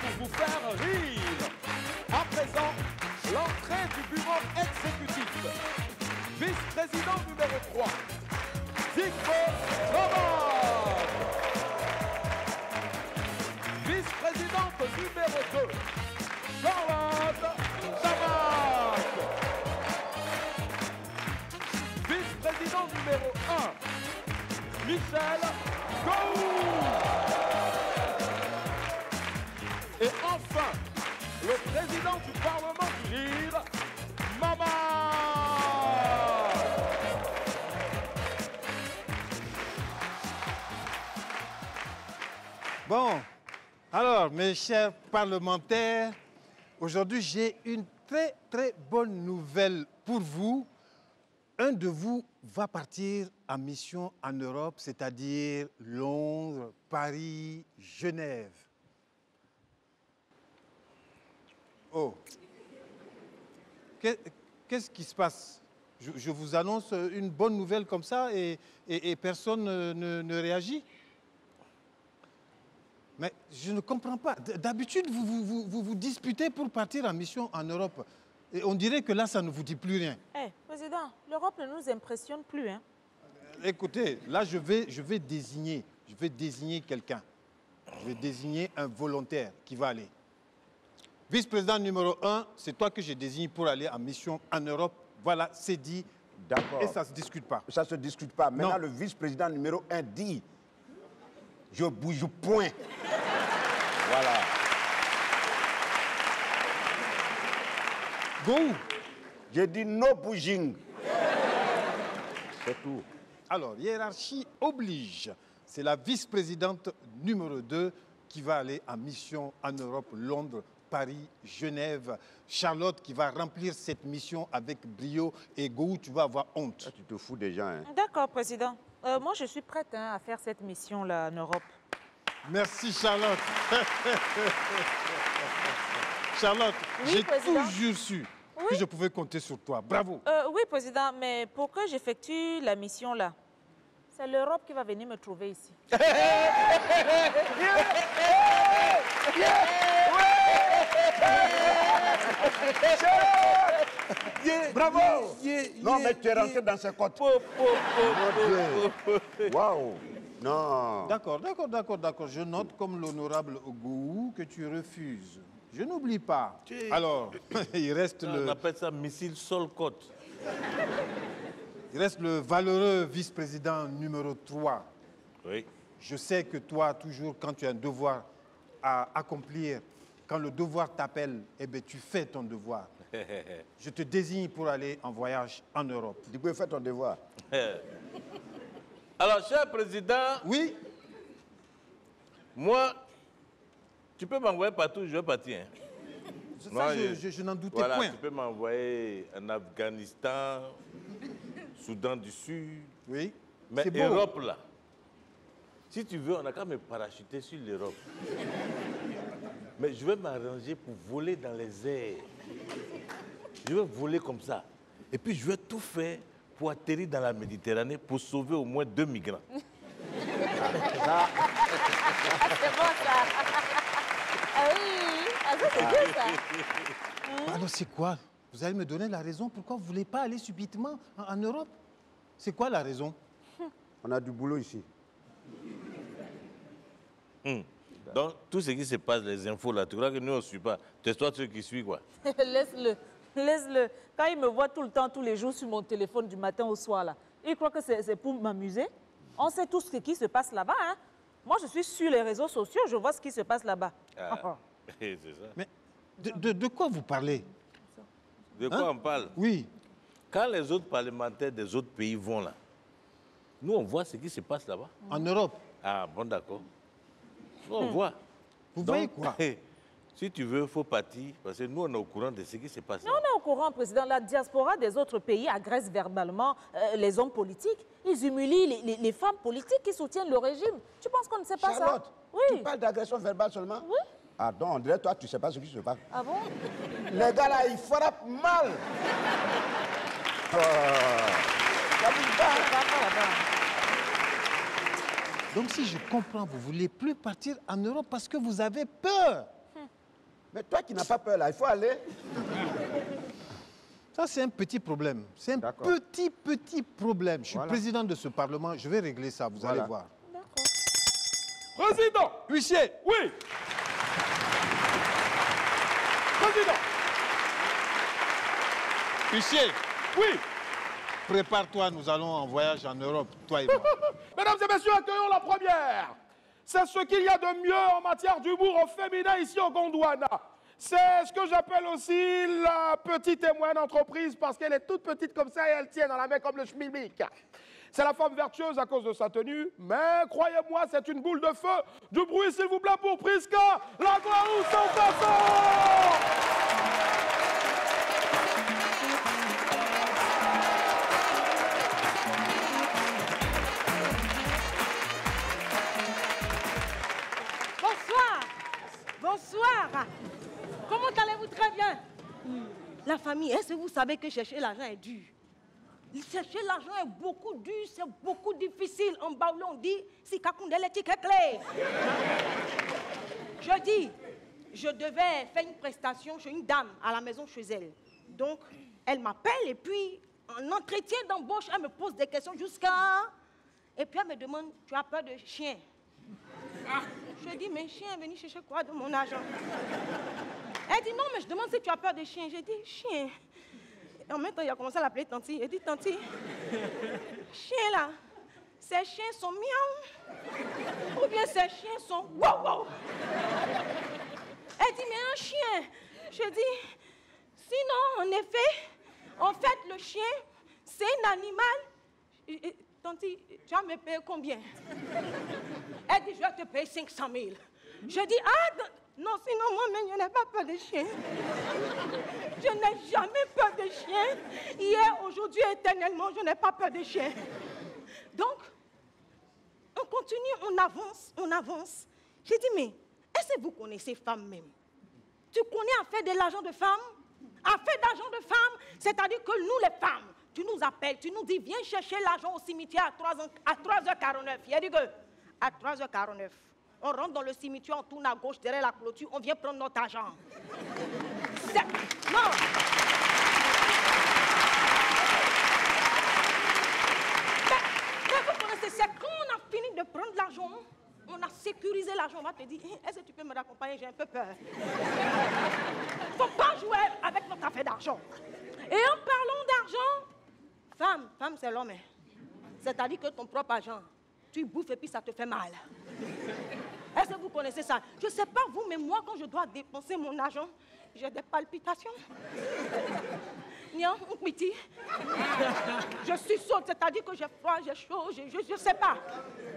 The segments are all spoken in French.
pour vous faire rire. À présent, l'entrée du bureau exécutif. Vice-président numéro 3, Dikbo Thomas. Vice-présidente numéro 2, Charlotte Samak. Vice-président numéro 1, Michel Gou. Et enfin, le président du Parlement du Lille, Mama. Bon, alors, mes chers parlementaires, aujourd'hui, j'ai une très, très bonne nouvelle pour vous. Un de vous va partir en mission en Europe, c'est-à-dire Londres, Paris, Genève. Oh, qu'est-ce qui se passe? Je vous annonce une bonne nouvelle comme ça et personne ne réagit? Mais je ne comprends pas. D'habitude, vous disputez pour partir en mission en Europe. Et on dirait que là, ça ne vous dit plus rien. Eh, Président, l'Europe ne nous impressionne plus, hein? Écoutez, là, je vais désigner quelqu'un. Je vais désigner un volontaire qui va aller. Vice-président numéro 1, c'est toi que je désigne pour aller en mission en Europe. Voilà, c'est dit. D'accord. Et ça ne se discute pas. Ça ne se discute pas. Maintenant, Non. le vice-président numéro 1 dit, je bouge point. Voilà. Go. J'ai dit no bouging. C'est tout. Alors, hiérarchie oblige. C'est la vice-présidente numéro 2 qui va aller en mission en Europe, Londres, Paris, Genève. Charlotte qui va remplir cette mission avec brio. Et Go, tu vas avoir honte. Là, tu te fous des gens. Hein. D'accord, Président. Moi, je suis prête à faire cette mission-là en Europe. Merci, Charlotte. Charlotte, Oui, j'ai Président. toujours su que je pouvais compter sur toi. Bravo. Oui, Président, mais pour que j'effectue la mission-là, c'est l'Europe qui va venir me trouver ici. Bravo. Non, mais tu es rentré dans ses côtes. Waouh. Non. D'accord. Je note comme l'honorable Ogou que tu refuses. Je n'oublie pas. Alors, il reste On appelle ça missile sol-côte. Il reste le valeureux vice-président numéro 3. Oui. Je sais que toi, toujours, quand tu as un devoir à accomplir, quand le devoir t'appelle, eh bien, tu fais ton devoir. Je te désigne pour aller en voyage en Europe. Du coup, fais ton devoir. Alors, cher président, Oui, moi, tu peux m'envoyer partout, je vais partir. Hein. ça, Moi, je n'en doutais voilà, point. tu peux m'envoyer en Afghanistan, Soudan du Sud. Oui, Mais c'est beau. Europe, là, si tu veux, on n'a qu'à me parachuter sur l'Europe. Mais je vais m'arranger pour voler dans les airs. Je vais voler comme ça. Et puis, je vais tout faire pour atterrir dans la Méditerranée pour sauver au moins 2 migrants. C'est bon, ça. Ah oui, ah, ça, c'est bien, ça. Alors, c'est quoi? Vous allez me donner la raison pourquoi vous ne voulez pas aller subitement en Europe? C'est quoi la raison? On a du boulot ici. Donc, tout ce qui se passe, les infos là, tu crois que nous, on ne suit pas. C'est toi ceux qui suivent, quoi. Laisse-le, laisse-le. Quand il me voit tout le temps, tous les jours sur mon téléphone du matin au soir, là, il croit que c'est pour m'amuser. On sait tout ce qui se passe là-bas, hein. Moi, je suis sur les réseaux sociaux, je vois ce qui se passe là-bas. Ah, c'est ça. Mais de quoi vous parlez? De quoi on parle? Oui. Quand les autres parlementaires des autres pays vont là, nous, on voit ce qui se passe là-bas. En Europe. Ah, bon, d'accord. Nous, on voit. Vous voyez quoi? Si tu veux, il faut partir, parce que nous, on est au courant de ce qui se passe là. Mais on est au courant, Président. La diaspora des autres pays agresse verbalement les hommes politiques. Ils humilient les femmes politiques qui soutiennent le régime. Tu penses qu'on ne sait pas Charlotte, ça? tu Oui. parles d'agression verbale seulement? Oui. Ah donc, on dirait toi, tu ne sais pas ce qui se passe. Ah bon? Les gars là, ils frappent mal. Ça bouge pas. Donc, si je comprends, vous ne voulez plus partir en Europe parce que vous avez peur. Mais toi qui n'as pas peur là, il faut aller. Ça, c'est un petit problème. C'est un petit problème. Je suis président de ce Parlement. Je vais régler ça, vous allez voir. Président. Huissier. Oui. Président. Huissier. Oui. Prépare-toi, nous allons en voyage en Europe, toi et moi. Mesdames et messieurs, accueillons la première. C'est ce qu'il y a de mieux en matière d'humour au féminin ici au Gondwana. C'est ce que j'appelle aussi la petite et moyenne entreprise parce qu'elle est toute petite comme ça et elle tient dans la main comme le schmilblick. C'est la femme vertueuse à cause de sa tenue, mais croyez-moi, c'est une boule de feu. Du bruit, s'il vous plaît, pour Priska, la Guaou sans façon. Bonsoir. Comment allez-vous? Très bien. La famille, est-ce que vous savez que chercher l'argent est dur? Chercher l'argent est beaucoup dur, c'est beaucoup difficile. En Baoulé, on dit, si kakundele tikekle. Je dis, je devais faire une prestation chez une dame à la maison chez elle. Donc, elle m'appelle et puis, en entretien d'embauche, elle me pose des questions jusqu'à... Et puis, elle me demande, tu as peur de chien? Je dis, mais chien est venu chercher quoi de mon argent? Elle dit, non, mais je demande si tu as peur des chiens. J'ai dit, chien. Et en même temps, il a commencé à l'appeler Tanti. Il dit, Tanti, chien là, ces chiens sont miaou. Ou bien ces chiens sont wow wow. Elle dit, mais un chien. Je dis, sinon, en fait, le chien, c'est un animal. Tanti, tu vas me payer combien? Elle dit, je vais te payer 500 000. Je dis, ah, non, sinon moi-même, je n'ai pas peur des chiens. Je n'ai jamais peur des chiens. Hier, aujourd'hui, éternellement, je n'ai pas peur des chiens. Donc, on continue, on avance. J'ai dit, mais est-ce que vous connaissez femmes même? Tu connais à faire de l'argent de femmes? À faire d'argent de femmes, c'est-à-dire que nous, les femmes, tu nous appelles, tu nous dis, viens chercher l'argent au cimetière à 3h49. Il a dit que, à 3h49, on rentre dans le cimetière, on tourne à gauche, derrière la clôture, on vient prendre notre argent. Non. Mais vous connaissez, c'est quand on a fini de prendre l'argent, on a sécurisé l'argent, on va te dire, est-ce que tu peux me raccompagner? J'ai un peu peur. Il ne faut pas jouer avec notre affaire d'argent. Et en parlant d'argent, femme c'est l'homme. C'est-à-dire que ton propre argent, tu bouffes et puis ça te fait mal. Est-ce que vous connaissez ça? Je ne sais pas vous, mais moi, quand je dois dépenser mon argent, j'ai des palpitations. Nian, miti. Je suis saute, c'est-à-dire que j'ai froid, j'ai chaud, je ne sais pas.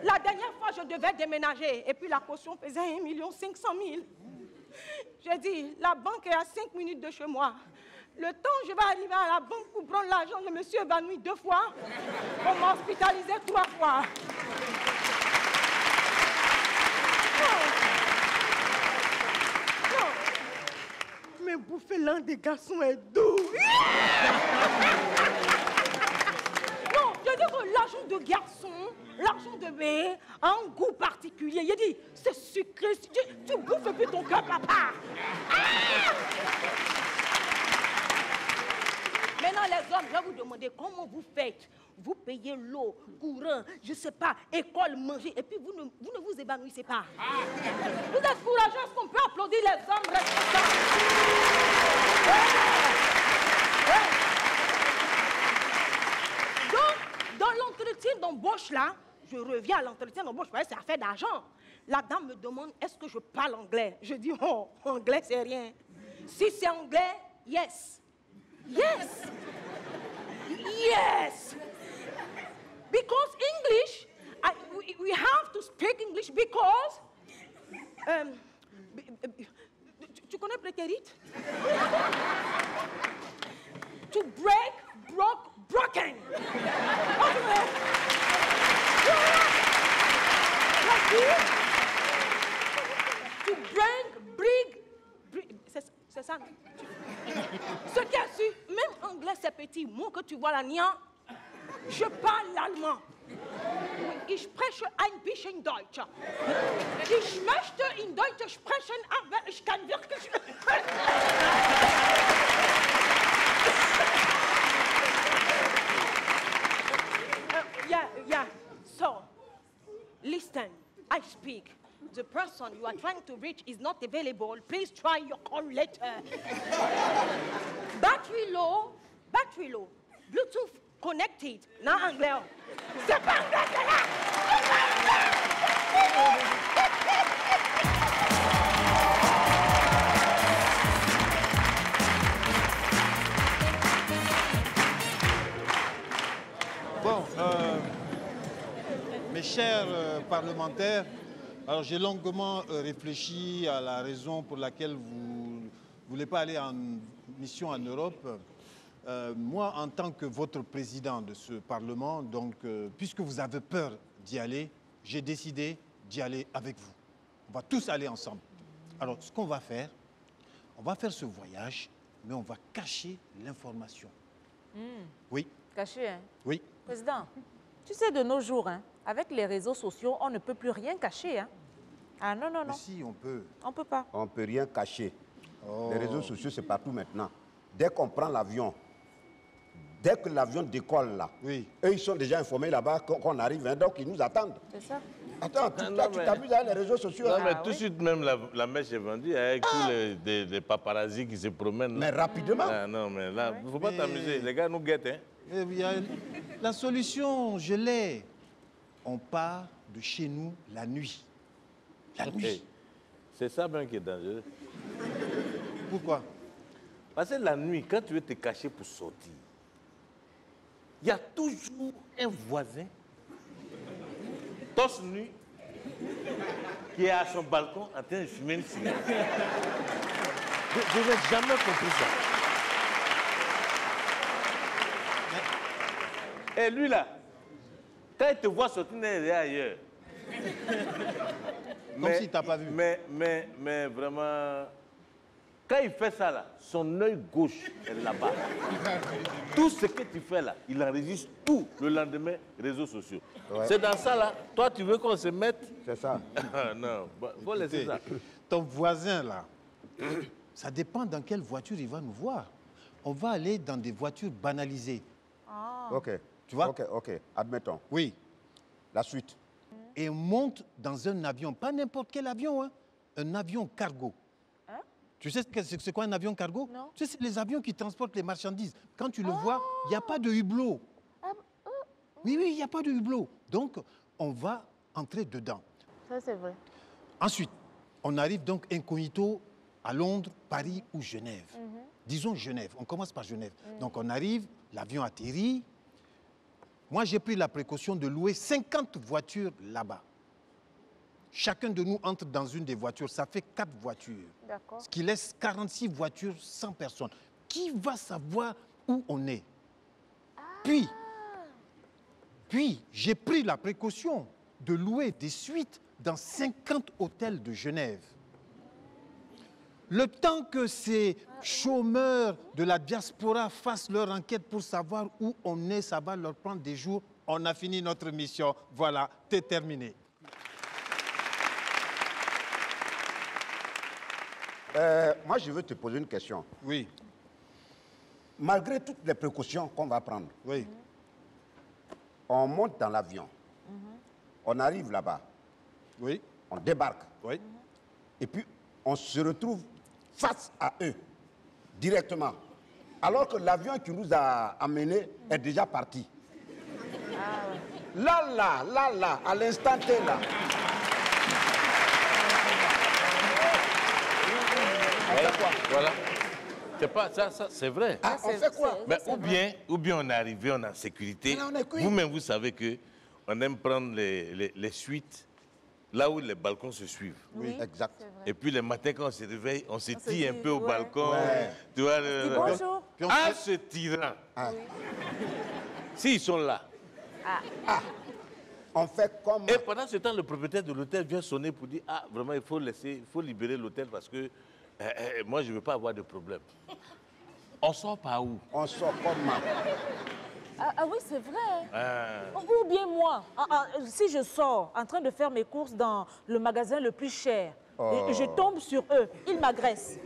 La dernière fois, je devais déménager et puis la caution faisait 1 500 000. J'ai dit, la banque est à 5 minutes de chez moi. Le temps où je vais arriver à la banque pour prendre l'argent, je me suis évanouie 2 fois. On m'a hospitalisé 3 fois. Non. Mais bouffer l'un des garçons est doux. Non, je dis que l'argent de garçon, l'argent de bébé a un goût particulier. Il dit, c'est sucré. Tu bouffes plus ton cœur, papa. Maintenant, les hommes, je vais vous demander comment vous faites. Vous payez l'eau, courant, je ne sais pas, école, manger, et puis vous ne vous évanouissez pas. Vous êtes courageux, est-ce qu'on peut applaudir les hommes responsables? Donc, dans l'entretien d'embauche, là, je reviens à l'entretien d'embauche, c'est affaire d'argent. La dame me demande, est-ce que je parle anglais? Je dis, oh, anglais, c'est rien. Si c'est anglais, yes. Yes. Yes. Because English, we have to speak English because... tu connais prétérite? To break, broke, broken. To break, c'est ça. Ce qui a su, même anglais c'est petit, moi que tu vois là, Nian, je parle l'allemand. Oui. ich spreche ein bisschen Deutsch. Ich möchte in Deutsch sprechen, aber ich kann wirklich... Yeah. So, listen, I speak. The person you are trying to reach is not available. Please try your call later. Battery low. Bluetooth connected. Non anglais. C'est pas anglais, c'est là. Bon, mes chers parlementaires, alors j'ai longuement réfléchi à la raison pour laquelle vous ne voulez pas aller en mission en Europe. Moi, en tant que votre président de ce Parlement, donc, puisque vous avez peur d'y aller, j'ai décidé d'y aller avec vous. On va tous aller ensemble. Alors, ce qu'on va faire, on va faire ce voyage, mais on va cacher l'information. Oui. Caché, hein? Oui. Président, tu sais, de nos jours, hein, avec les réseaux sociaux, on ne peut plus rien cacher. Hein? Ah non. Mais si, on peut. On ne peut pas. On ne peut rien cacher. Oh. Les réseaux sociaux, c'est partout maintenant. Dès qu'on prend l'avion, dès que l'avion décolle là, Oui. eux, ils sont déjà informés là-bas qu'on arrive, hein, donc ils nous attendent. C'est ça. Attends, toi, tu t'amuses avec les réseaux sociaux. Non, hein. mais tout de suite, même la mèche est vendue avec tous les paparazzis qui se promènent. Mais rapidement. Ah, non, mais là, il ne faut pas Mais- t'amuser. Les gars nous guettent. Hein. Eh bien, la solution, je l'ai. On part de chez nous la nuit. La Hey, nuit. c'est ça même qui est dangereux. Pourquoi? Parce que la nuit, quand tu veux te cacher pour sortir, il y a toujours un voisin, torse nu, qui est à son balcon en train de fumer une cigarette. Je n'ai jamais compris ça. Et lui là, quand il te voit sortir, il est ailleurs. Comme si t'as pas vu. Mais vraiment, quand il fait ça là, son œil gauche est là-bas. Tout ce que tu fais là, il enregistre tout le lendemain, réseaux sociaux. Ouais. C'est dans ça là, toi tu veux qu'on se mette. C'est ça. Ah, non, faut laisser ça. Ton voisin, là, ça dépend dans quelle voiture il va nous voir. On va aller dans des voitures banalisées. OK. Tu vois? OK. Admettons. Oui. La suite. Et on monte dans un avion, pas n'importe quel avion, hein, un avion cargo. Hein? Tu sais c'est quoi un avion cargo? Non. Tu sais, c'est les avions qui transportent les marchandises. Quand tu le vois, il n'y a pas de hublot. Oui, il n'y a pas de hublot. Donc, on va entrer dedans. Ça, c'est vrai. Ensuite, on arrive donc incognito à Londres, Paris ou Genève. Disons Genève, on commence par Genève. Donc on arrive, l'avion atterrit. Moi, j'ai pris la précaution de louer 50 voitures là-bas. Chacun de nous entre dans une des voitures, ça fait 4 voitures. D'accord. Ce qui laisse 46 voitures sans personne. Qui va savoir où on est? Puis, j'ai pris la précaution de louer des suites dans 50 hôtels de Genève. Le temps que ces chômeurs de la diaspora fassent leur enquête pour savoir où on est, ça va leur prendre des jours. On a fini notre mission. Voilà, c'est terminé. Moi, je veux te poser une question. Oui, Malgré toutes les précautions qu'on va prendre, oui. on monte dans l'avion. On arrive là-bas. Oui, On débarque. oui. Et puis, on se retrouve face à eux, directement. Alors que l'avion qui nous a amenés est déjà parti. Là, à l'instant T, là. On fait quoi? Voilà. C'est pas ça, c'est vrai. Ah, on fait quoi? Mais ou bien on est arrivé, on est en sécurité. Mais là, on est cuit. Vous-même, vous savez qu'on aime prendre les suites là où les balcons se suivent. Oui, Exact. c'est vrai. Et puis le matin, quand on se réveille, on se se tire un dit, peu au ouais. balcon. Ouais. Tu vois, Dis bonjour. Puis on En fait- se tirant, Ah. s'ils sont là. On fait comme... Et pendant ce temps, le propriétaire de l'hôtel vient sonner pour dire, ah, vraiment, il faut libérer l'hôtel parce que moi, je ne veux pas avoir de problème. On sort par où? On sort comme... Ah oui, c'est vrai. Ou bien moi, si je sors en train de faire mes courses dans le magasin le plus cher, et je tombe sur eux, ils m'agressent.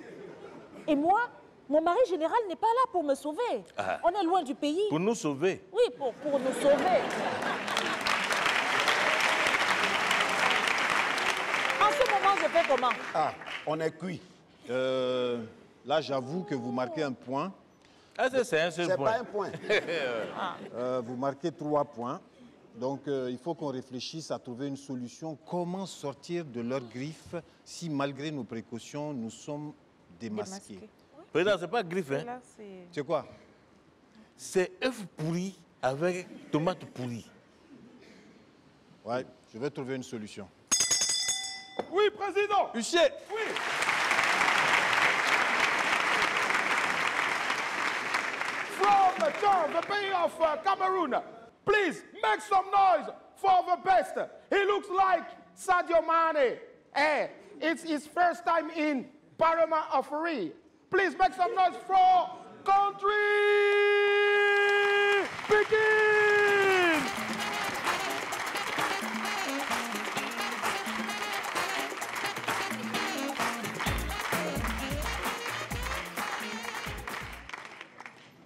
Et moi, mon mari général n'est pas là pour me sauver. On est loin du pays. Pour nous sauver? Oui, pour nous sauver. En ce moment, je fais comment? Ah, on est cuit. Là, j'avoue que vous marquez un point. Ah, c'est un seul point. C'est pas un point. Vous marquez 3 points. Donc, il faut qu'on réfléchisse à trouver une solution. Comment sortir de leurs griffes si, malgré nos précautions, nous sommes démasqués? Président, c'est pas griffe, hein? C'est quoi? C'est œuf pourri avec tomate pourrie. Ouais, je vais trouver une solution. Oui, Président. Huissier! Oui. From the pays of Cameroon, please make some noise for the best. He looks like Sadio Mane. Hey, it's his first time in Parliament of Free. Please make some noise for country begin.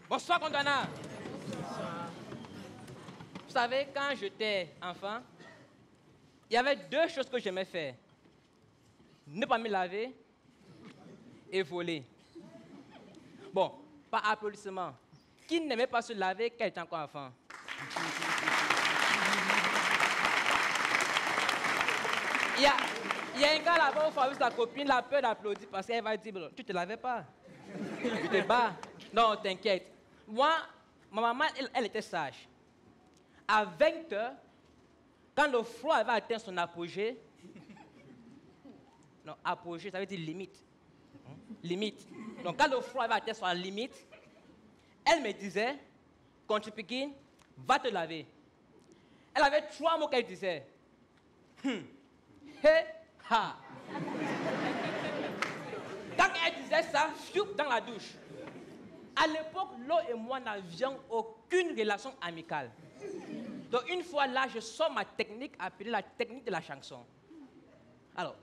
Bonsoir, condamnant. Vous savez, quand j'étais enfant, il y avait 2 choses que j'aimais faire. Ne pas me laver et voler. Bon, par applaudissement. Qui n'aimait pas se laver quand il était encore enfant? Il y a un gars là-bas, il faut avoir sa copine, la peur d'applaudir parce qu'elle va dire, tu ne te lavais pas. Tu te bats. Non, t'inquiète. Moi, ma maman, elle était sage. À 20 h, quand le froid avait atteint son apogée, non, apogée, ça veut dire limite. Limite. Donc, quand le froid avait atteint son limite, elle me disait, quand tu piquines, va te laver. Elle avait 3 mots qu'elle disait. He, ha. Quand elle disait ça, choup, dans la douche. À l'époque, Lo et moi n'avions aucune relation amicale. Donc, une fois là, je sors ma technique appelée la technique de la chanson. Alors,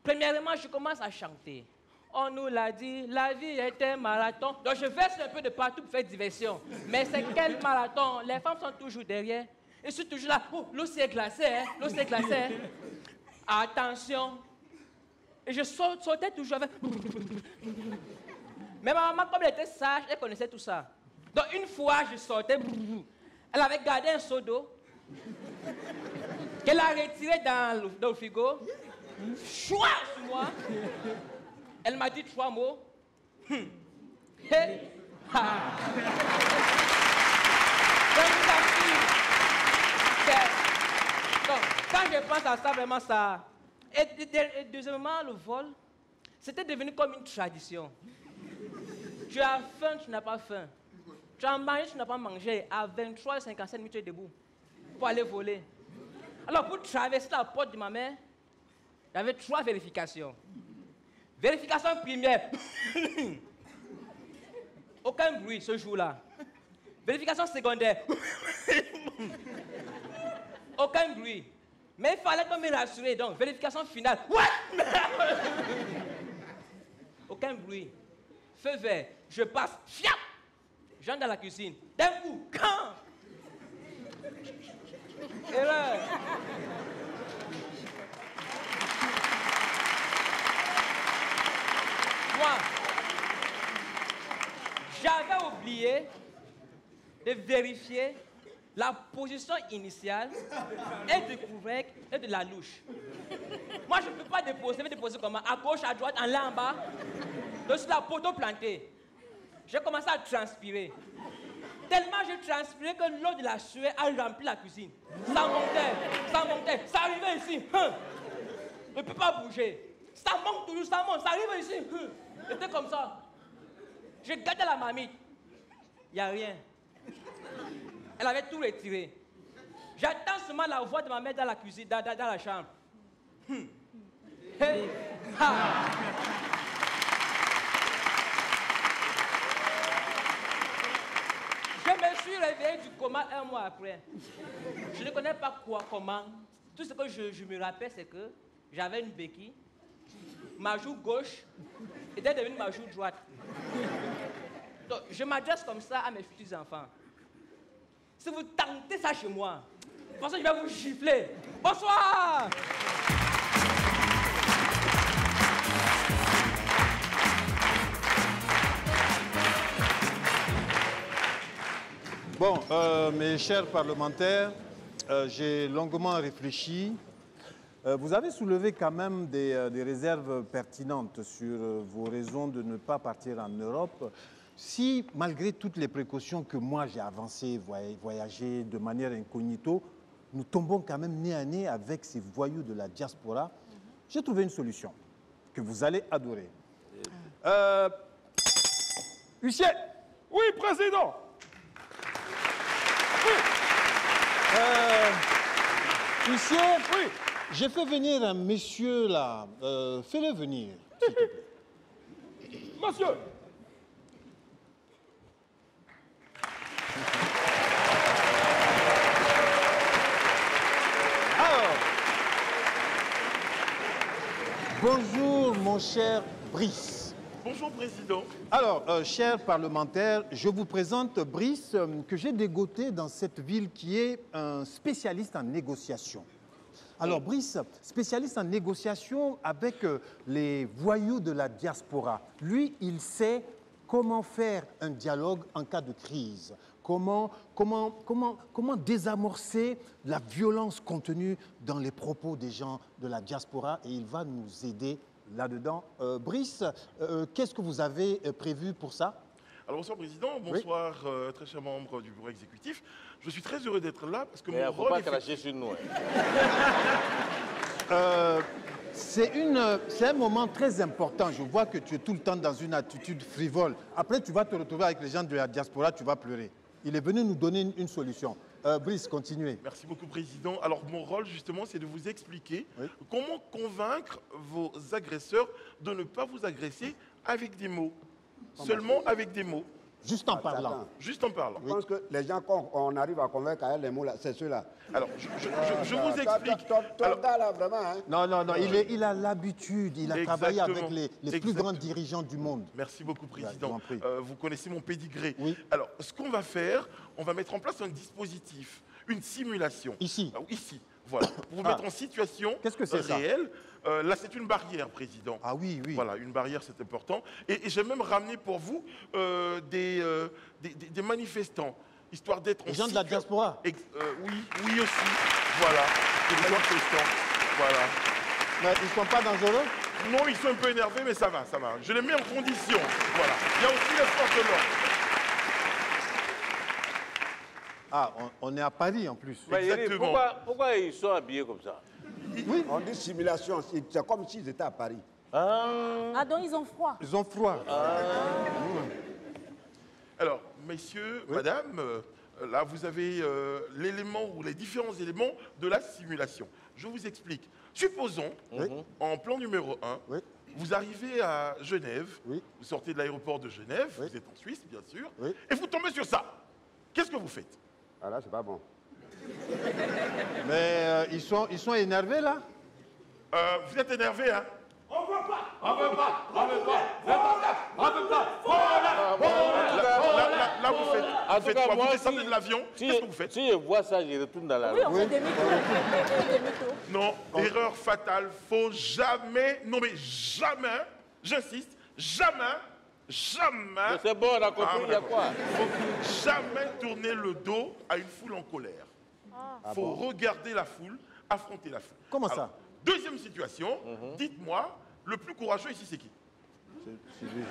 premièrement, je commence à chanter. On nous l'a dit, la vie est un marathon. Donc, je verse un peu de partout pour faire diversion. Mais c'est quel marathon? Les femmes sont toujours derrière. Et je suis toujours là. Oh, l'eau s'est glacée, hein? L'eau s'est glacée, hein? Attention. Et je sautais toujours avec... Mais ma maman, comme elle était sage, elle connaissait tout ça. Donc, une fois, je sortais... Elle avait gardé un seau d'eau qu'elle a retiré dans le frigo. Chouah sur moi. Elle m'a dit 3 mots. Hey, ha. Donc, quand je pense à ça, vraiment ça... Et deuxièmement, le vol, c'était devenu comme une tradition. Tu as faim, tu n'as pas faim. Tu as mangé, tu n'as pas mangé. À 23h57 minutes, tu es debout pour aller voler. Alors, pour traverser la porte de ma mère, il y avait 3 vérifications. Vérification première. Aucun bruit ce jour-là. Vérification secondaire. Aucun bruit. Mais il fallait me rassurer. Donc, vérification finale. What? Aucun bruit. Feu vert. Je passe. Fiap! J'entre dans la cuisine. D'un coup, quand? Erreur. Moi, j'avais oublié de vérifier la position initiale et du couvercle et de la louche. Moi, je ne peux pas déposer, je vais déposer comment? À gauche, à droite, en là, en bas. Dessus la poteau plantée. J'ai commencé à transpirer. Tellement j'ai transpiré que l'eau de la sueur a rempli la cuisine. Ça montait, ça arrivait ici. Je ne peux pas bouger. Ça monte toujours, ça monte, ça arrive ici. C'était comme ça. J'ai gardé la marmite. Il n'y a rien. Elle avait tout retiré. J'attends seulement la voix de ma mère dans la cuisine, dans la chambre. Hey, ha. Je me suis réveillé du coma 1 mois après. Je ne connais pas quoi, comment. Tout ce que je me rappelle, c'est que j'avais une béquille, ma joue gauche était devenue ma joue droite. Donc, je m'adresse comme ça à mes futurs enfants. Si vous tentez ça chez moi, de toute façon, je vais vous gifler. Bonsoir! Bon, mes chers parlementaires, j'ai longuement réfléchi. Vous avez soulevé quand même des réserves pertinentes sur vos raisons de ne pas partir en Europe. Si, malgré toutes les précautions que moi j'ai avancées, voyager de manière incognito, nous tombons quand même nez à nez avec ces voyous de la diaspora, j'ai trouvé une solution que vous allez adorer. Huissier! Oui, président. Huissier, Oui. j'ai fait venir un monsieur là. Fais-le venir, s'il te plaît. Monsieur. Alors, bonjour mon cher Brice. Bonjour, président. Alors, chers parlementaires, je vous présente Brice, que j'ai dégoté dans cette ville qui est un spécialiste en négociation. Alors, Brice, spécialiste en négociation avec les voyous de la diaspora. Lui, il sait comment faire un dialogue en cas de crise. Comment désamorcer la violence contenue dans les propos des gens de la diaspora. Et il va nous aider là-dedans. Brice, qu'est-ce que vous avez prévu pour ça? Alors bonsoir Président, bonsoir très chers membres du bureau exécutif. Je suis très heureux d'être là parce que Mais mon faut rôle pas est... cracher sur nous. C'est un moment très important. Je vois que tu es tout le temps dans une attitude frivole. Après, tu vas te retrouver avec les gens de la diaspora, tu vas pleurer. Il est venu nous donner une solution. Brice, continuez. Merci beaucoup Président. Alors mon rôle justement c'est de vous expliquer comment convaincre vos agresseurs de ne pas vous agresser avec des mots. Seulement avec des mots. Juste en parlant. Juste en parlant. Je pense que les gens qu'on arrive à convaincre avec les mots, là, c'est ceux-là. Alors je vous explique. Ton gars, là, vraiment, hein. Non, il a l'habitude. Il a travaillé avec les plus grands dirigeants du monde. Merci beaucoup, Je Président. vous en prie. Vous connaissez mon pédigré. Oui. Alors, ce qu'on va faire, on va mettre en place un dispositif, une simulation. Ici. Ici, voilà. Pour vous mettre en situation Qu'est-ce que c'est, ça? réelle. Là, c'est une barrière, Président. Ah oui. Voilà, une barrière, c'est important. Et j'ai même ramené pour vous des manifestants, histoire d'être... Les gens de la diaspora? Oui aussi. Voilà, des manifestants. Voilà. Mais ils ne sont pas dangereux? Non, ils sont un peu énervés, mais ça va. Je les mets en condition. Voilà. Il y a aussi les forces de l'ordre. Ah, on est à Paris en plus. Mais Exactement. pourquoi ils sont habillés comme ça? Oui. On dit simulation, c'est comme s'ils étaient à Paris. Ah, donc ils ont froid. Ils ont froid. Alors, messieurs, madame, là, vous avez l'élément ou les différents éléments de la simulation. Je vous explique. Supposons, en plan numéro 1, vous arrivez à Genève, vous sortez de l'aéroport de Genève, vous êtes en Suisse, bien sûr, et vous tombez sur ça. Qu'est-ce que vous faites? Ah là, c'est pas bon. Mais ils sont énervés là? Vous êtes énervé, hein? Là, vous faites quoi? Vous descendez de l'avion, qu'est-ce que vous faites? Si je vois ça, je retourne dans la rue. Oui, on fait demi-tour. Non, erreur fatale, faut jamais, non mais jamais, j'insiste, jamais. C'est bon, on a compris, il y a quoi? Faut jamais tourner le dos à une foule en colère. Il faut regarder la foule, affronter la foule. Comment ça? Alors, deuxième situation, dites-moi, le plus courageux ici, c'est qui? C'est lui.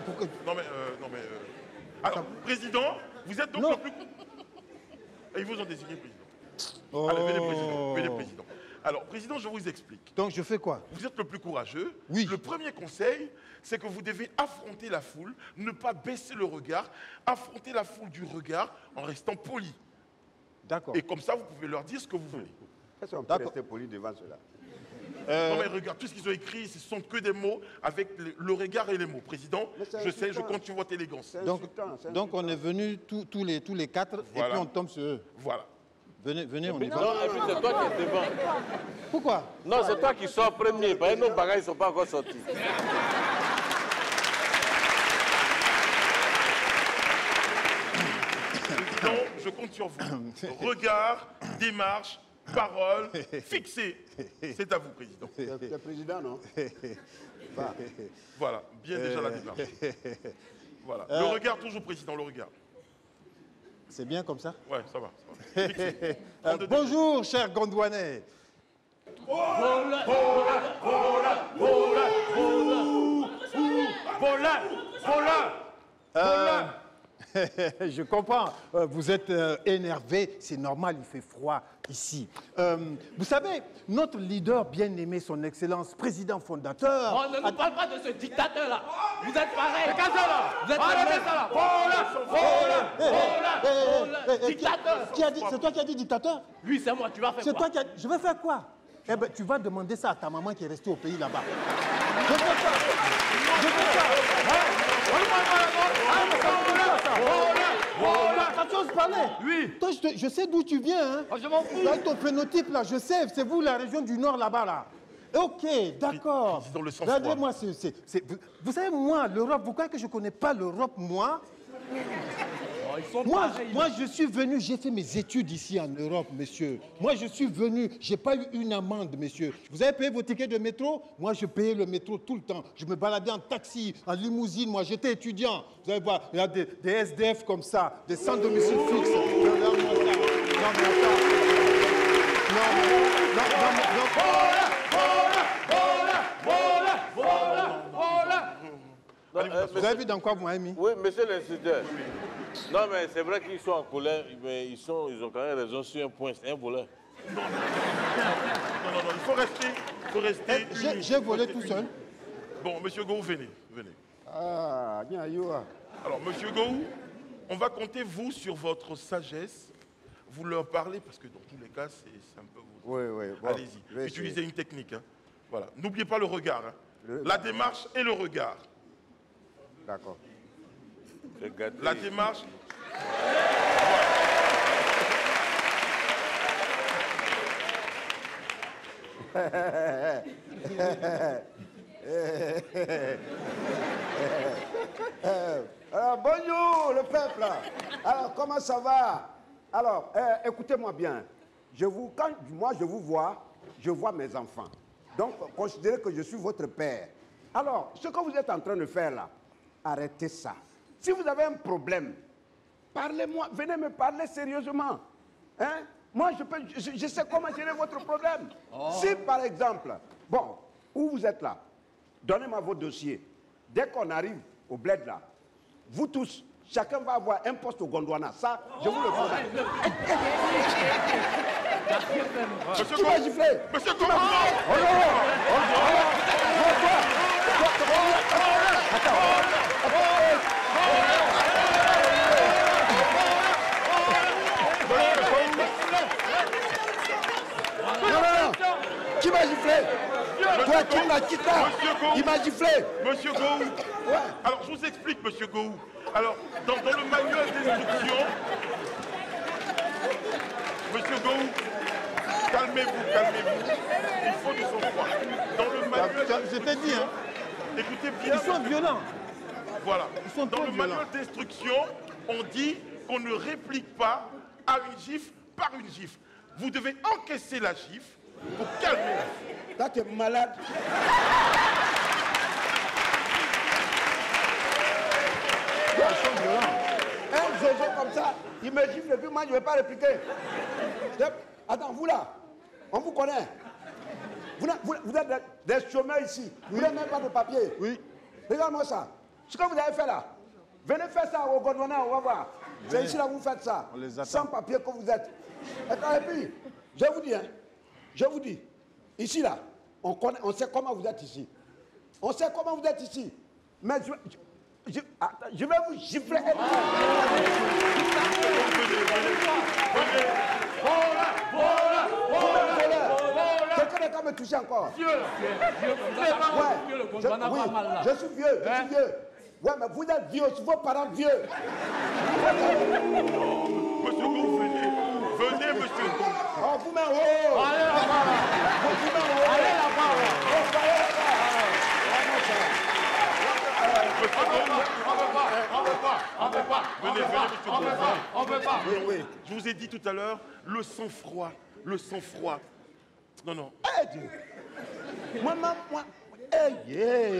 Pourquoi... Non mais... Alors, président, vous êtes donc le plus... Et ils vous ont désigné président. Allez, venez président. Alors, président, je vous explique. Donc je fais quoi? Vous êtes le plus courageux. Oui. Le premier conseil, c'est que vous devez affronter la foule, ne pas baisser le regard, affronter la foule du regard en restant poli. D'accord. Et comme ça, vous pouvez leur dire ce que vous voulez. Est-ce qu'on peut rester poli devant cela? Non mais regarde, tout ce qu'ils ont écrit, ce sont que des mots avec le regard et les mots. Président, je sais, je compte sur votre élégance. Donc on est venus tous les quatre Voilà. et puis on tombe sur eux. Voilà. Venez, on y va. Non, et puis c'est toi qui es devant. Pourquoi? Non, c'est toi qui sors premier, parce que nos bagages ne sont pas encore sortis. Président, je compte sur vous. Regard, démarche, parole, fixée. C'est à vous, Président. Le président, non? Voilà, bien déjà la démarche. Voilà. Le regard, toujours, Président, le regard. C'est bien comme ça? Ouais, ça va. Fixé. Bonjour, chers Gondouanais. Je comprends, vous êtes énervé, c'est normal, il fait froid ici. Vous savez, notre leader bien-aimé, son Excellence, président fondateur... On ne nous parle pas de ce dictateur-là. Vous êtes pareil. Vous êtes pareil. Dictateur. C'est toi qui as dit dictateur? Lui, c'est moi, tu vas faire C'est quoi? toi qui as... Je vais faire quoi? Eh ben, tu vas demander ça à ta maman qui est restée au pays là-bas. Je fais ça. Je fais ça. Quand tu oses parler. Oui. Toi, je sais d'où tu viens. Hein. Oh, je m'en fous. Là, ton phénotype, là, je sais. C'est vous, la région du Nord, là-bas, là. Ok, d'accord. Président, le sang Regardez-moi, vous savez, moi, l'Europe, vous croyez que je ne connais pas l'Europe, moi? Oh, ils sont Moi, pareils. je suis venu, j'ai fait mes études ici en Europe, monsieur. Moi, je suis venu, je n'ai pas eu une amende, monsieur. Vous avez payé vos tickets de métro? Moi, je payais le métro tout le temps. Je me baladais en taxi, en limousine. Moi, j'étais étudiant. Vous allez voir, il y a des SDF comme ça, des sans domicile fixe. Vous avez vu dans quoi vous m'avez mis? Oui, monsieur l'instituteur. Non, mais c'est vrai qu'ils sont en colère, mais ils ont quand même raison sur un point, c'est un voleur. Non, il faut rester unis. J'ai volé tout seul. Bon, monsieur Gou, venez. Ah, Alors, monsieur Gou, on va compter, vous, sur votre sagesse. Vous leur parlez, parce que dans tous les cas, c'est un peu vous. Oui. Bon, allez-y, utilisez une technique. Hein. Voilà. N'oubliez pas le regard. Hein. La démarche et le regard. D'accord. La démarche. Bonjour le peuple. Alors comment ça va? Alors écoutez-moi bien. Quand moi je vous vois, je vois mes enfants. Donc considérez que je suis votre père. Alors ce que vous êtes en train de faire là, arrêtez ça. Si vous avez un problème, parlez-moi, venez me parler sérieusement. Hein? Moi, je sais comment gérer votre problème. Si, par exemple, bon, où vous êtes là, donnez-moi vos dossiers. Dès qu'on arrive au bled là, vous tous, chacun va avoir un poste au Gondwana. Ça, je vous le promets. Qui va gifler? Monsieur Gou, Qui m'a giflé? Toi, qui m'a giflé? Monsieur Gou. Ouais. Alors, je vous explique, monsieur Gou. Alors, dans le manuel d'instruction, monsieur Gou, calmez-vous. Il faut du sang-froid. Dans le manuel. Je t'ai dit, hein. Écoutez bien. Ils sont violents. Voilà. sont Dans trop le manuel d'instruction, on dit qu'on ne réplique pas à une gifle par une gifle. Vous devez encaisser la gifle pour calmer la gifle. Toi, tu es malade. Ils sont violents. Un zozo comme ça, il me gifle et puis moi, je ne vais pas répliquer. Attends, vous là, on vous connaît. Vous êtes des chômeurs ici. Vous n'avez même pas de papier. Oui. Regarde-moi ça. Ce que vous avez fait là, venez faire ça au Gondwana, on va voir. C'est ici là que vous faites ça. On les attend. Sans papier que vous êtes. Et puis, je vous dis, ici là, on sait comment vous êtes ici. On sait comment vous êtes ici. Mais je vais vous gifler. Quelqu'un n'avez qu'à me toucher encore. Vieux, comme ça, Ouais. le Gondwana va mal là. Je suis vieux, je suis vieux. Ouais, mais vous êtes vieux, vos parents vieux. Monsieur Go, venez. Venez, monsieur Go. Oh, vous m'en haut. Allez là-bas. Allez là-bas. On peut pas. Venez, monsieur Go. On peut pas. Oui, oui. Je vous ai dit tout à l'heure, le sang-froid. Le sang-froid. Non, non. Eh Dieu. Moi. Eh, yeah.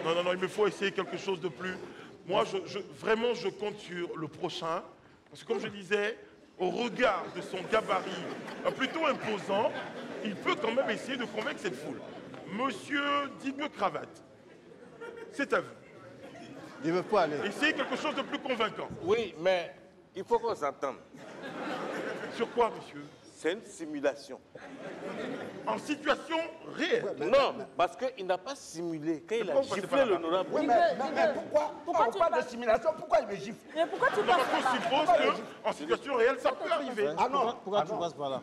Non, non, non, il me faut essayer quelque chose de plus. Moi, vraiment, je compte sur le prochain. Parce que comme je disais, au regard de son gabarit plutôt imposant, il peut quand même essayer de convaincre cette foule. Monsieur Digue Cravate, c'est à vous. Il veut pas aller. Essayez quelque chose de plus convaincant. Oui, mais il faut qu'on s'entende. Sur quoi, monsieur? C'est une simulation. En situation réelle. Non, parce qu'il n'a pas simulé. Quand il a giflé l'honorable. Oui, mais pourquoi on parle de simulation? Pourquoi il me gifle? Mais pourquoi tu Non, passes parce qu'on par là? suppose qu'en situation réelle, ça peut arriver. Ah non. Pourquoi tu passes par là?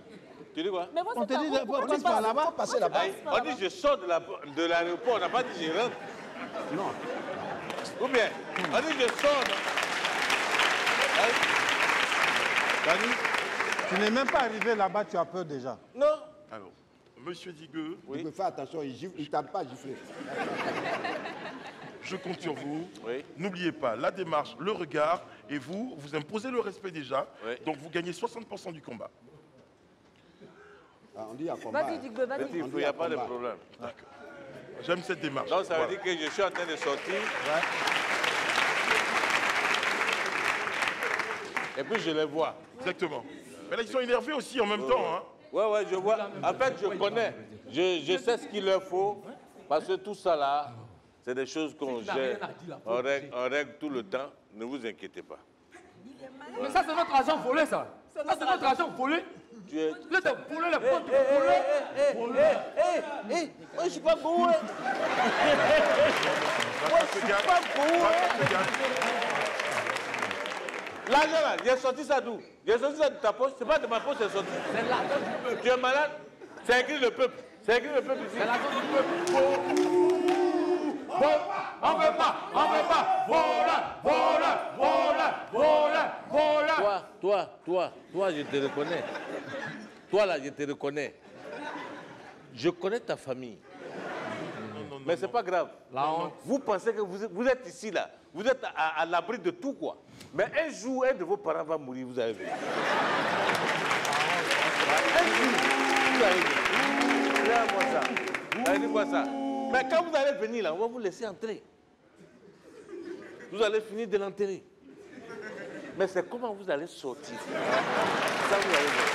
Tu dis quoi? Mais moi, On te c'est dit pas de pourquoi tu passer par passes là-bas. Passer là-bas. On dit je sors de l'aéroport, on n'a pas dit je rentre. Non. Ou bien, on dit je sors. Dani, tu n'es même pas arrivé là-bas, tu as peur déjà. Non. Alors, monsieur Digueux, Il me fait attention, il ne tape pas gifler. je compte sur vous. Oui. N'oubliez pas la démarche, le regard, et vous imposez le respect déjà. Oui. Donc vous gagnez 60% du combat. Ah, on dit à combat. Vas-y, Digue, vas-y. Il n'y a pas de problème. J'aime cette démarche. Donc ça veut Voilà. dire que je suis en train de sortir. Et puis je les vois. Exactement. Mais là, ils sont énervés aussi en même temps. Hein. Ouais, je vois. En fait, je connais. Je sais ce qu'il leur faut. Parce que tout ça là, c'est des choses qu'on gère. On règle tout le temps. Ne vous inquiétez pas. Mais ça, c'est notre argent volé, ça. Ça, c'est notre argent volé. Tu es... Là, t'as volé les potes, volé. Moi, je suis pas beau. Moi, je suis pas beau. L'argent là, j'ai sorti ça d'où? J'ai sorti ça de ta poche. C'est pas de ma poche, c'est sorti. C'est l'argent du peuple. Tu es malade? C'est écrit le peuple. C'est écrit le peuple ici. C'est l'argent du peuple. On veut pas. Voleur. Toi, je te reconnais. Toi là, je te reconnais. Je connais ta famille. Mais c'est pas grave. La honte. Vous pensez que vous êtes ici là. Vous êtes à l'abri de tout quoi. Mais un jour, un de vos parents va mourir, vous allez venir. Un jour, vous allez venir. Regarde-moi ça. Regardez-moi ça. Mais quand vous allez venir là, on va vous laisser entrer. Vous allez finir de l'enterrer. Mais c'est comment vous allez sortir. Ça, vous allez voir.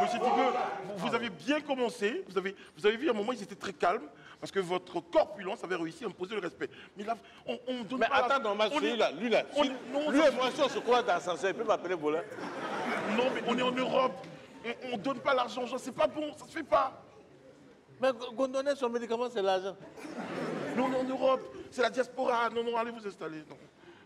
Monsieur Digueux, vous avez bien commencé. Vous avez vu à un moment, ils étaient très calmes. Parce que votre corpulence avait réussi à imposer le respect. Mais là, on donne Mais pas... attends, normal, celui-là, lui là. Lui et moi, si on se croise dans l'ascenseur, il peut m'appeler voleur. Non, mais on est en Europe. On donne pas l'argent aux gens. C'est pas bon, ça se fait pas. Mais Gondonner, son médicament, c'est l'argent. Nous, on est en Europe. C'est la diaspora. Non, allez vous installer. Non.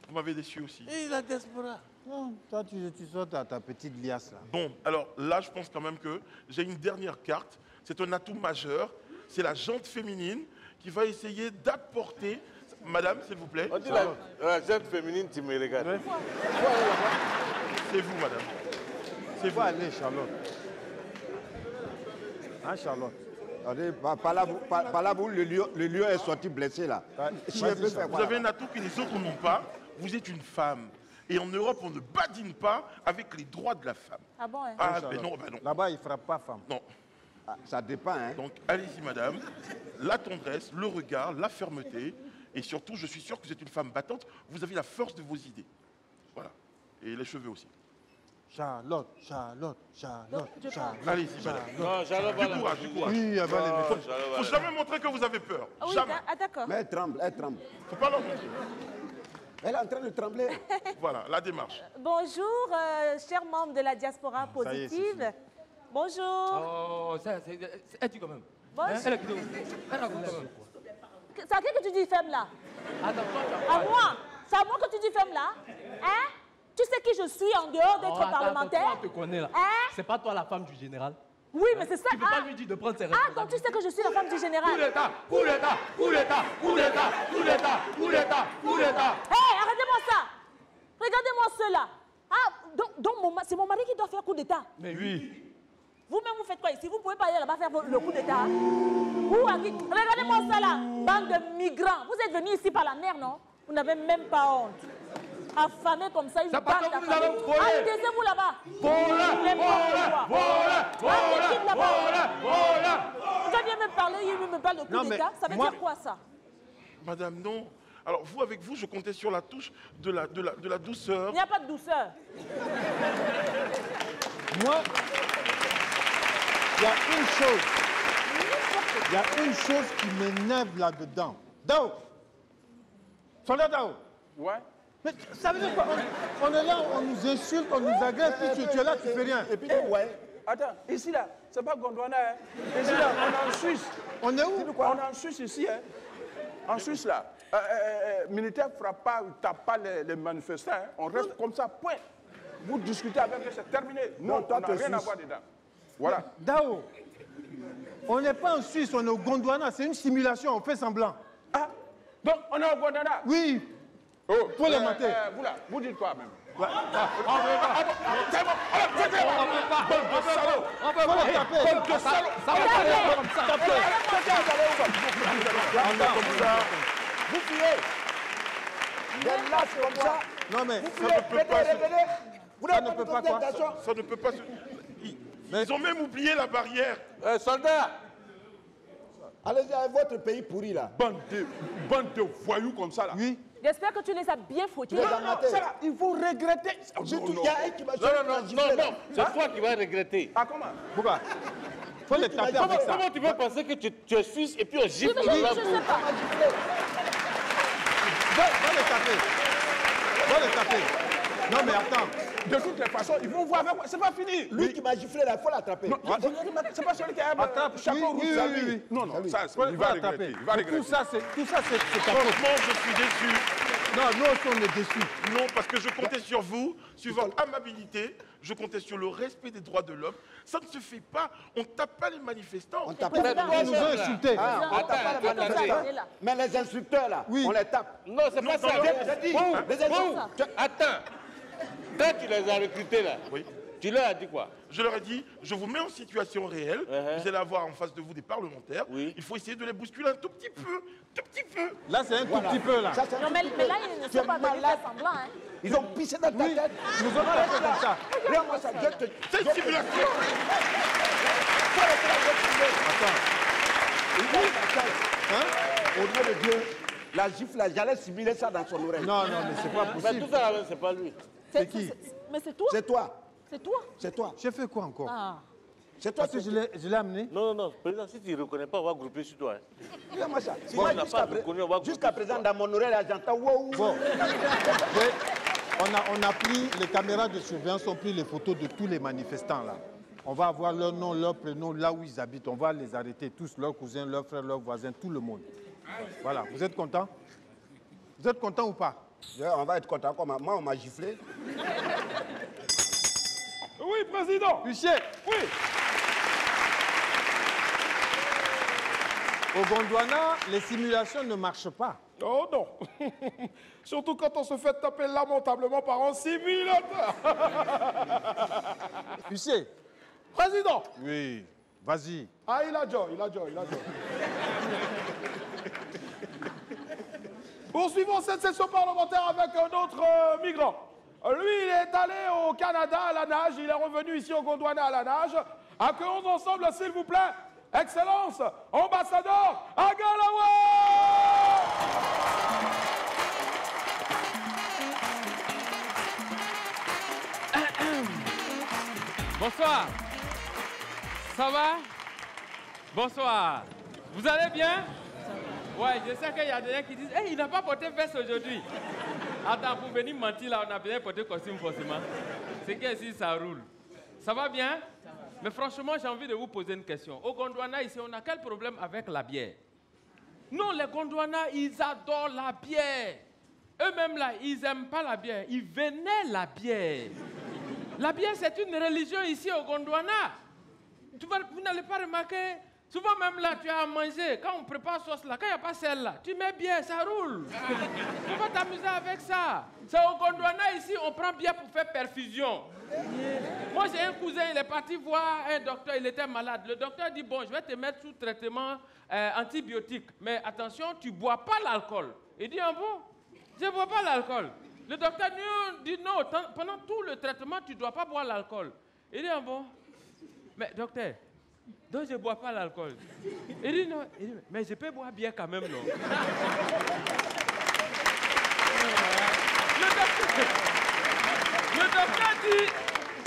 Vous m'avez déçu aussi. Et la diaspora. Non, toi, tu sors ta petite liasse là. Bon, alors là, je pense quand même que j'ai une dernière carte. C'est un atout majeur. C'est la jante féminine qui va essayer d'apporter... Madame, s'il vous plaît. On dit la jante féminine, tu me regardes. Ouais. C'est vous, madame. C'est vous. Allez, Charlotte. Hein, Charlotte? Attendez, par là, le lion est sorti blessé là. Si je peux faire Vous quoi, avez là? un atout que les autres n'ont pas. Vous êtes une femme. Et en Europe, on ne badine pas avec les droits de la femme. Ah bon, hein? Ah, ben non, ben non. Là-bas, il ne frappe pas femme. Non. Ah, ça dépend, hein. Donc, allez-y, madame. La tendresse, le regard, la fermeté. Et surtout, je suis sûr que vous êtes une femme battante. Vous avez la force de vos idées. Voilà. Et les cheveux aussi. Charlotte. Allez-y, madame. Non, Charlotte, Du courage, du courage. Oui, elle va les mettre. Faut jamais montrer que vous avez peur. Ah oui, Jamais. ah d'accord. Mais elle tremble. Faut pas leur montrer. Elle est en train de trembler. Voilà, la démarche. Bonjour, chers membres de la diaspora ça y est, positive. Bonjour. Oh, c'est tu quand même. Bonjour. Elle a quitté où? Elle raconte quand même. C'est à qui que tu dis ferme là? Attends, À moi. C'est à moi que tu dis ferme là? Hein? Tu sais qui je suis en dehors d'être attends, parlementaire? toi, on te connaît là. Hein? C'est pas toi la femme du général. Oui, mais c'est ça. Tu peux pas lui dire de prendre ses Ah, responsabilités. donc tu sais que je suis la femme du général. Coup d'État, coup d'État, coup d'État, coup d'État, coup d'État, coup d'État, coup d'État. Hé, arrêtez-moi ça. Regardez-moi cela. Ah, donc c'est mon mari qui doit faire coup d'État. Mais oui. Vous-même, vous faites quoi ici? Vous ne pouvez pas aller là-bas faire le coup d'État. Vous, regardez-moi ça là. Bande de migrants. Vous êtes venus ici par la mer, non? Vous n'avez même pas honte. Affamés comme ça, une bande parce que vous nous d'affamés. avez volé. Arrêtez-vous là-bas. Tu viens me parler, il me parle de coup d'État. Ça veut dire quoi ça? Madame, non. Alors, vous, avec vous, je comptais sur la touche de la douceur. Il n'y a pas de douceur. Moi, il y a une chose qui m'énerve là-dedans. Dao! Soldat Dao! Ouais. Mais ça veut dire quoi? On est là, on nous insulte, on nous agresse, puis tu es là, tu fais rien. Et puis, ouais. Attends, ici là, c'est pas Gondwana, hein. Ici là, on est en Suisse. On est où? On est en Suisse ici, hein. En Suisse là. Militaire ne frappe pas, ne tape pas les manifestants, hein. On reste comme ça, point. Vous discutez avec eux, c'est terminé. Non, on n'a rien à voir dedans. Voilà. Dao, on n'est pas en Suisse, on est au Gondwana, c'est une simulation, on fait semblant. Ah, donc on est au Gondwana? Oui. Oh, pour les mater. Vous là, vous dites quoi même? On peut Vous fuyez. Des lâches comme ça. Non mais Vous fuyez, vous ça ne peut pas quoi? Ça ne peut pas se... Ils ont même oublié la barrière. Soldats, Allez-y à votre pays pourri là. bande de voyous comme ça là. Oui. J'espère que tu les as bien foutus. Les Non, amateurs. ça là, il faut regretter. Surtout, il y a un qui va Non, c'est toi qui vas regretter. Ah, comment? Pourquoi? Faut les taper avec ça. Comment tu peux penser que tu es suisse et puis on gifle Oui, la mais langue je sais pas. Va les taper. Va les taper. Non mais attends. De toutes les façons, ils vont voir avec moi. C'est pas fini. Lui qui m'a giflé là, il faut l'attraper. Non, c'est pas celui qui a un chapeau rouge. oui, ça, oui, lui. oui. Non, non, ça, Faut il va l'attraper. regretter. Il va regretter. Tout ça c'est ta faute. Franchement, je suis déçu. Non, nous aussi on est déçus. Non, parce que je comptais sur vous, sur votre amabilité, je comptais sur le respect des droits de l'homme. Ça ne se fait pas. On ne tape pas les manifestants. On tape Président, pas On nous a insultés. on tape pas les manifestants. Mais les insulteurs là, Oui. on les tape. Non, c'est pas ça. J'ai dit, les insulteurs. Attends. Quand tu les as recrutés là, Oui. tu leur as dit quoi? Je leur ai dit, je vous mets en situation réelle. Vous allez avoir en face de vous des parlementaires. Oui. Il faut essayer de les bousculer un tout petit peu. Tout petit peu. Là c'est un tout petit peu là. Ça, c'est un Non, tout mais petit peu. là, ils ne Tu es sont pas venus malade. faire semblant. Hein. Ils ont pissé dans ta Oui. tête. Ils nous ont tapé comme ça. Regarde-moi ça, je te... C'est une simulation. Au nom de Dieu, la gifle là, j'allais simuler ça dans son oreille. Non, non, mais c'est pas Mais possible. tout ça, là, c'est pas lui. C'est qui? Mais c'est toi. C'est toi, C'est toi. c'est toi, J'ai fait quoi encore? Ah. c'est toi. Parce que je l'ai amené. Non, non, non. Président, si tu ne reconnais pas, on va grouper sur toi. Hein. Regarde-moi ça. Si Moi, tu n'as pas reconnu, on va jusqu'à présent, dans mon oreille, là, j'entends wow. Bon. On a pris, les caméras de surveillance ont pris les photos de tous les manifestants là. On va avoir leur nom, leur prénom, là où ils habitent. On va les arrêter tous, leurs cousins, leurs frères, leurs voisins, tout le monde. Voilà, vous êtes contents? Vous êtes contents ou pas? On va être content. Moi, on m'a giflé. Oui, président. Huissier, Oui. au Gondwana, les simulations ne marchent pas. Oh non. Surtout quand on se fait taper lamentablement par un simulateur. Huissier. Président. Oui, vas-y. Ah, il a Joe, il a Joe, il a Joe. Poursuivons cette session parlementaire avec un autre migrant. Lui, il est allé au Canada à la nage, il est revenu ici au Gondwana à la nage. Accueillons ensemble, s'il vous plaît, Excellence, ambassadeur Agalawa! Bonsoir. Ça va? Bonsoir. Vous allez bien? Ouais, je sais qu'il y a des gens qui disent hey, il n'a pas porté veste aujourd'hui. Attends, pour venir mentir là, on a bien porté costume forcément. C'est qu'ici, ça roule. Ça va bien? Mais franchement, j'ai envie de vous poser une question. Au Gondwana, ici, on a quel problème avec la bière? Non, les Gondwana, ils adorent la bière. eux-mêmes là, ils n'aiment pas la bière. Ils vénèrent la bière. La bière, c'est une religion ici au Gondwana. Vous n'allez pas remarquer, souvent même là, tu as à manger, quand on prépare sauce là, quand il n'y a pas celle-là, tu mets bière, ça roule. Tu vas t'amuser avec ça. C'est au Gondwana ici, on prend bière pour faire perfusion. Moi, j'ai un cousin, il est parti voir un docteur, il était malade. Le docteur dit, bon, je vais te mettre sous traitement antibiotique, mais attention, tu ne bois pas l'alcool. Il dit, ah bon, je ne bois pas l'alcool. Le docteur dit, non, pendant tout le traitement, tu ne dois pas boire l'alcool. Il dit, ah bon, mais docteur, donc je ne bois pas l'alcool. Il dit, non, mais je peux boire bien quand même, non?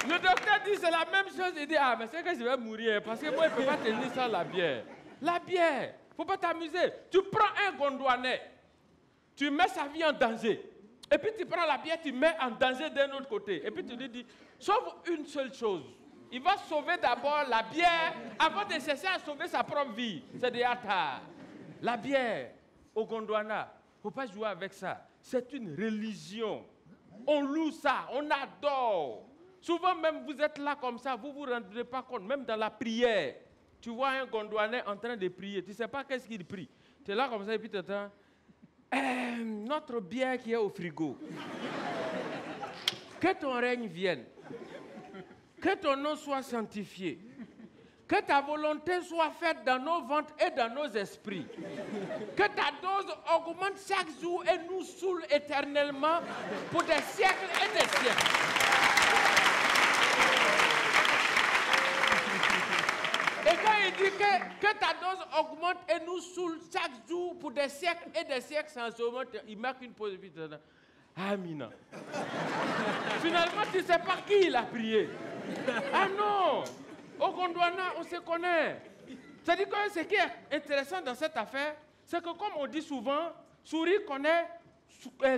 Le docteur dit, c'est la même chose. Il dit, ah, mais c'est que je vais mourir, parce que moi, je ne peux pas tenir sans la bière. La bière, il ne faut pas t'amuser. Tu prends un Gondwanais, tu mets sa vie en danger. Et puis tu prends la bière, tu mets en danger d'un autre côté. Et puis tu lui dis, sauve une seule chose. Il va sauver d'abord la bière avant de cesser à sauver sa propre vie. C'est déjà tard. La bière, au Gondwana, il ne faut pas jouer avec ça. C'est une religion. On loue ça, on adore. Souvent même, vous êtes là comme ça, vous ne vous rendez pas compte, même dans la prière. Tu vois un Gondwanais en train de prier, tu ne sais pas qu'est-ce qu'il prie. Tu es là comme ça et puis tu entends, notre bière qui est au frigo. Que ton règne vienne. Que ton nom soit sanctifié. Que ta volonté soit faite dans nos ventres et dans nos esprits. Que ta dose augmente chaque jour et nous saoule éternellement pour des siècles et des siècles. Et quand il dit que ta dose augmente et nous saoule chaque jour pour des siècles et des siècles sans augmente, il marque une pause et puis il dit, Amina. Finalement, tu ne sais pas qui il a prié. Ah non! Au Gondwana, on se connaît. C'est-à-dire que ce qui est intéressant dans cette affaire, c'est que comme on dit souvent, souris connaît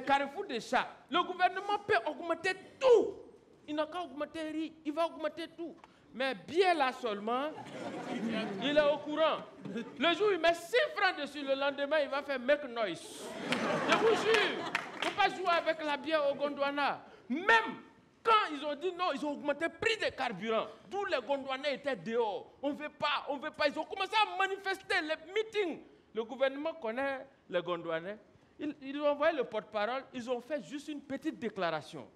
carrefour des chats. Le gouvernement peut augmenter tout. Il n'a qu'à augmenter riz, il va augmenter tout. Mais bien là seulement, il est au courant. Le jour où il met 6 francs dessus, le lendemain, il va faire make noise. Je vous jure, il ne faut pas jouer avec la bière au Gondwana. Même quand ils ont dit non, ils ont augmenté le prix des carburants. Tous les Gondwanais étaient dehors. On ne veut pas, on ne veut pas. Ils ont commencé à manifester les meetings. Le gouvernement connaît les Gondwanais. Ils ont envoyé le porte-parole. Ils ont fait juste une petite déclaration.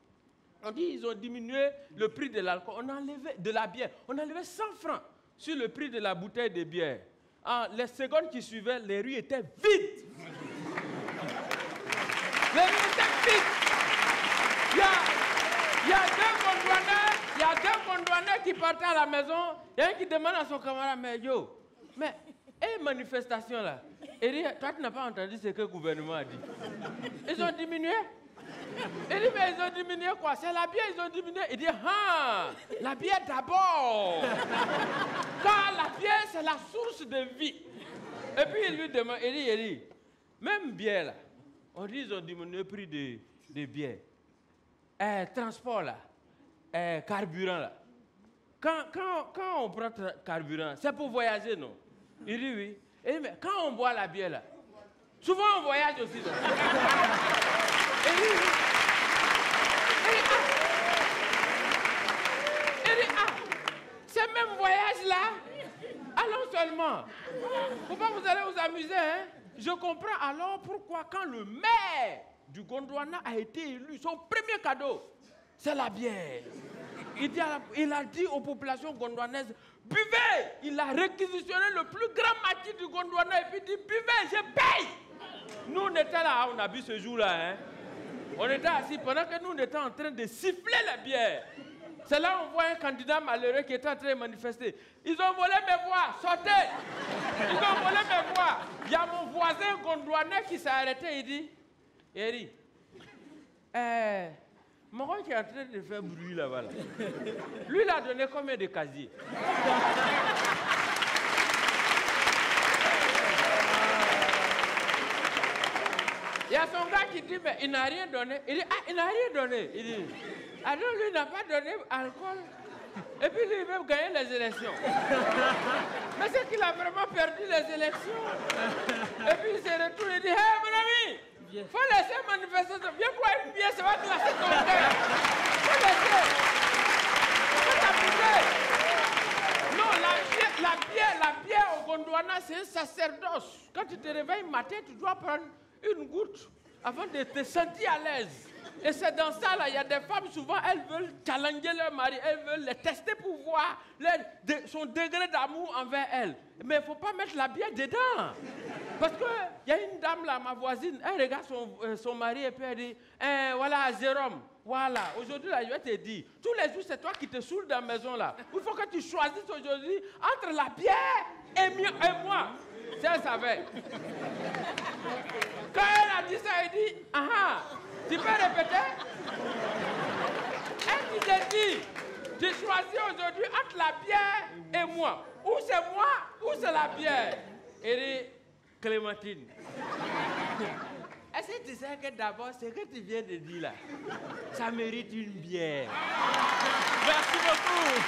On dit ils ont diminué le prix de l'alcool. On a enlevé de la bière. On a enlevé 100 francs sur le prix de la bouteille de bière. Les secondes qui suivaient, les rues étaient vides. Les rues étaient vides. Il y a deux Gondwanais qui partaient à la maison. Il y a un qui demande à son camarade, mais yo, mais, manifestation là. Il dit, toi tu n'as pas entendu ce que le gouvernement a dit. Ils ont diminué. Il dit, mais ils ont diminué quoi? C'est la bière, ils ont diminué. Il dit, ah, la bière d'abord. Car la bière, c'est la source de vie. Et puis il lui demande, il dit, même bière là, on dit ils ont diminué le prix de bière. Transport là, carburant là. Quand on prend carburant, c'est pour voyager, non? Il dit oui. Il dit, mais quand on boit la bière là, souvent on voyage aussi. Non? Il dit oui. Il dit ah, ces mêmes voyages là, allons seulement. Faut pas vous allez vous amuser, hein? Je comprends alors pourquoi quand le maire du Gondwana a été élu, son premier cadeau, c'est la bière. Il a dit aux populations gondwanaises, buvez! Il a réquisitionné le plus grand maquis du Gondwana et puis dit, buvez, je paye! Nous, on était là, on a bu ce jour-là. Hein? On était assis pendant que nous, on était en train de siffler la bière. C'est là qu'on voit un candidat malheureux qui était en train de manifester. Ils ont volé mes voix, sortez! Ils ont volé mes voix. Il y a mon voisin gondwanais qui s'est arrêté, il dit, Eri, mon gars qui est en train de faire bruit là-bas, là. Lui, il a donné combien de casiers? Il y a son gars qui dit, mais il n'a rien donné. Il dit, ah, il n'a rien donné. Il dit, ah non, lui, il n'a pas donné alcool. Et puis, lui, il veut gagner les élections. Mais c'est qu'il a vraiment perdu les élections. Et puis, il se retourne et dit, hé, mon ami, bière. Faut laisser manifester. Viens boire une bière, ça va glacer ton cœur. Faut laisser. Faut t'amuser. Non, la bière au Gondwana, c'est un sacerdoce. Quand tu te réveilles le matin, tu dois prendre une goutte avant de te sentir à l'aise. Et c'est dans ça, là, il y a des femmes, souvent, elles veulent challenger leur mari, elles veulent les tester pour voir son degré d'amour envers elles. Mais il ne faut pas mettre la bière dedans. Parce qu'il y a une dame, là, ma voisine, elle regarde son mari et puis elle dit, voilà, Jérôme, voilà, aujourd'hui, là, je vais te dire, tous les jours, c'est toi qui te saoules dans la maison, là. Il faut que tu choisisses aujourd'hui entre la bière et moi. Si elle savait. Quand elle a dit ça, elle dit, ah, tu peux répéter? Elle dit, tu choisis aujourd'hui entre la bière et moi. Ou c'est moi, ou c'est la bière. Elle dit, Clémentine. Est-ce que tu sais que d'abord, ce que tu viens de dire là, ça mérite une bière? Merci beaucoup.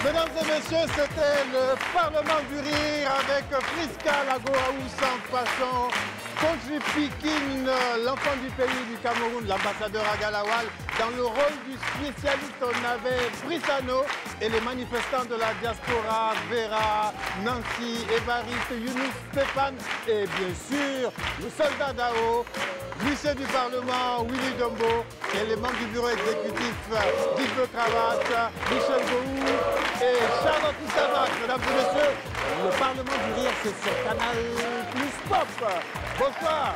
Mesdames et messieurs, c'était le Parlement du Rire avec Friska Lagoaou sans façon, Country Pikin, l'enfant du pays du Cameroun, l'ambassadeur à Galawal. Dans le rôle du spécialiste, on avait Brissano et les manifestants de la diaspora, Vera, Nancy, Évariste, Younous, Stéphane et bien sûr le soldat Dao, l'huissier du Parlement, Willy Dombo et les membres du bureau exécutif, Guy de Cravate, Michel Gouou et Charlotte Issamak. Mesdames et messieurs, le Parlement du Rire, c'est sur Canal Plus Pop. Bonsoir.